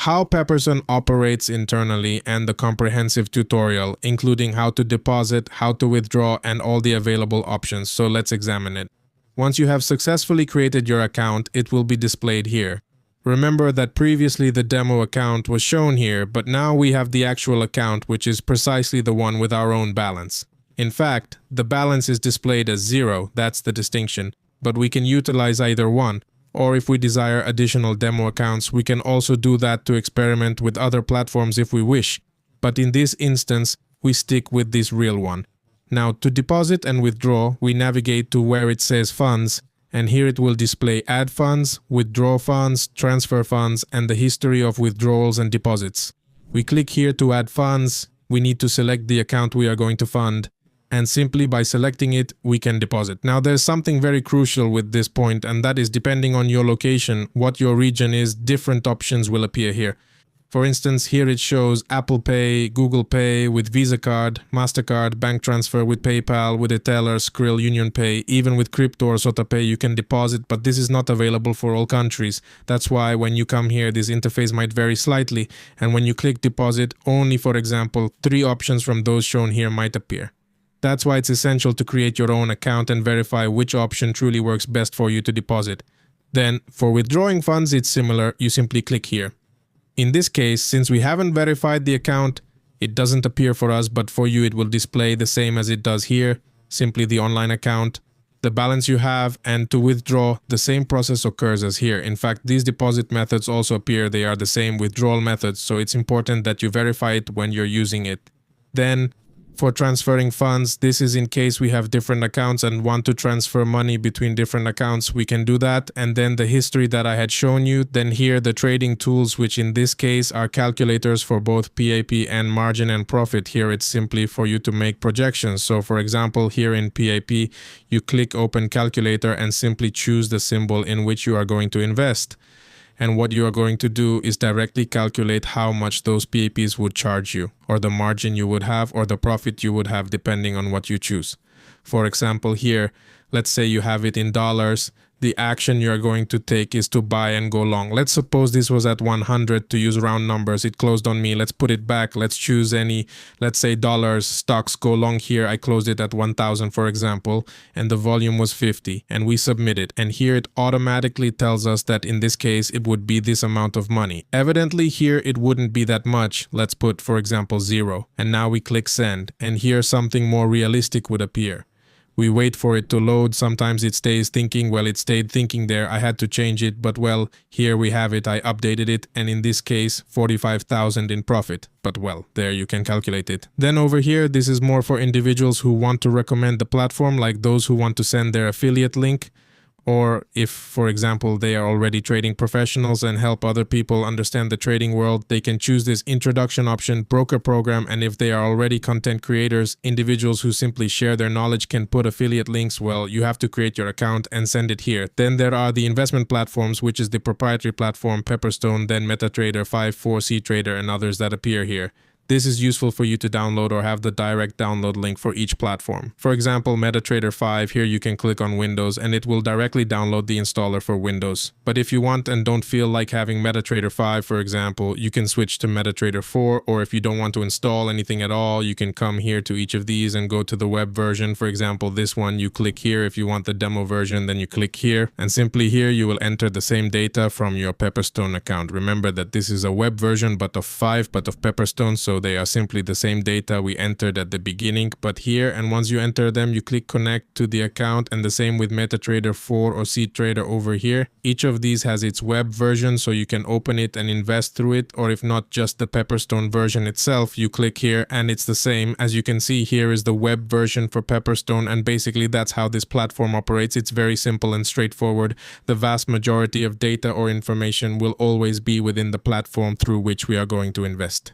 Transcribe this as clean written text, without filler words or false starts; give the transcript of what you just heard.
how Pepperstone operates internally and the comprehensive tutorial, including how to deposit, how to withdraw, and all the available options. So let's examine it. Once you have successfully created your account, it will be displayed here. Remember that previously the demo account was shown here, but now we have the actual account, which is precisely the one with our own balance. In fact, the balance is displayed as 0, that's the distinction, but we can utilize either one, or if we desire additional demo accounts, we can also do that to experiment with other platforms if we wish. But in this instance, we stick with this real one. Now, to deposit and withdraw, we navigate to where it says funds, and here it will display add funds, withdraw funds, transfer funds, and the history of withdrawals and deposits. We click here to add funds. We need to select the account we are going to fund, and simply by selecting it, we can deposit. Now, there's something very crucial with this point, and that is depending on your location, what your region is, different options will appear here. For instance, here it shows Apple Pay, Google Pay with Visa card, MasterCard, bank transfer with PayPal, with Eteller, Skrill, Union Pay, even with crypto or SotaPay you can deposit, but this is not available for all countries. That's why when you come here, this interface might vary slightly, and when you click deposit, only, for example, 3 options from those shown here might appear. That's why it's essential to create your own account and verify which option truly works best for you to deposit. Then, for withdrawing funds, it's similar, you simply click here. In this case, since we haven't verified the account, it doesn't appear for us, but for you it will display the same as it does here, simply the online account, the balance you have, and to withdraw, the same process occurs as here. In fact, these deposit methods also appear, they are the same withdrawal methods, so it's important that you verify it when you're using it. Then, for transferring funds, this is in case we have different accounts and want to transfer money between different accounts, we can do that. And then the history that I had shown you, then here the trading tools, which in this case are calculators for both PAP and margin and profit. Here it's simply for you to make projections. So for example, here in PAP, you click open calculator and simply choose the symbol in which you are going to invest. And what you are going to do is directly calculate how much those PAPs would charge you, or the margin you would have, or the profit you would have, depending on what you choose. For example, here, let's say you have it in dollars. The action you are going to take is to buy and go long. Let's suppose this was at 100 to use round numbers. It closed on me. Let's put it back. Let's choose any, let's say dollars, stocks, go long here. I closed it at 1,000, for example, and the volume was 50, and we submit it. And here it automatically tells us that in this case, it would be this amount of money. Evidently here, it wouldn't be that much. Let's put, for example, 0. And now we click send. And here something more realistic would appear. We wait for it to load. Sometimes it stays thinking. Well, it stayed thinking there. I had to change it, but well, here we have it. I updated it, and in this case, 45,000 in profit. But well, there you can calculate it. Then over here, this is more for individuals who want to recommend the platform, like those who want to send their affiliate link. Or if, for example, they are already trading professionals and help other people understand the trading world, they can choose this introduction option, broker program, and if they are already content creators, individuals who simply share their knowledge can put affiliate links. Well, you have to create your account and send it here. Then there are the investment platforms, which is the proprietary platform Pepperstone, then MetaTrader 5, 4C Trader, and others that appear here. This is useful for you to download or have the direct download link for each platform. For example, MetaTrader 5, here you can click on Windows and it will directly download the installer for Windows. But if you want and don't feel like having MetaTrader 5, for example, you can switch to MetaTrader 4, or if you don't want to install anything at all, you can come here to each of these and go to the web version. For example, this one, you click here. If you want the demo version, then you click here, and simply here you will enter the same data from your Pepperstone account. Remember that this is a web version, but of Pepperstone, so they are simply the same data we entered at the beginning, but here, and once you enter them, you click connect to the account, and the same with MetaTrader 4 or CTrader over here. Each of these has its web version, so you can open it and invest through it, or if not, just the Pepperstone version itself, you click here and it's the same. As you can see, here is the web version for Pepperstone, and basically that's how this platform operates. It's very simple and straightforward. The vast majority of data or information will always be within the platform through which we are going to invest.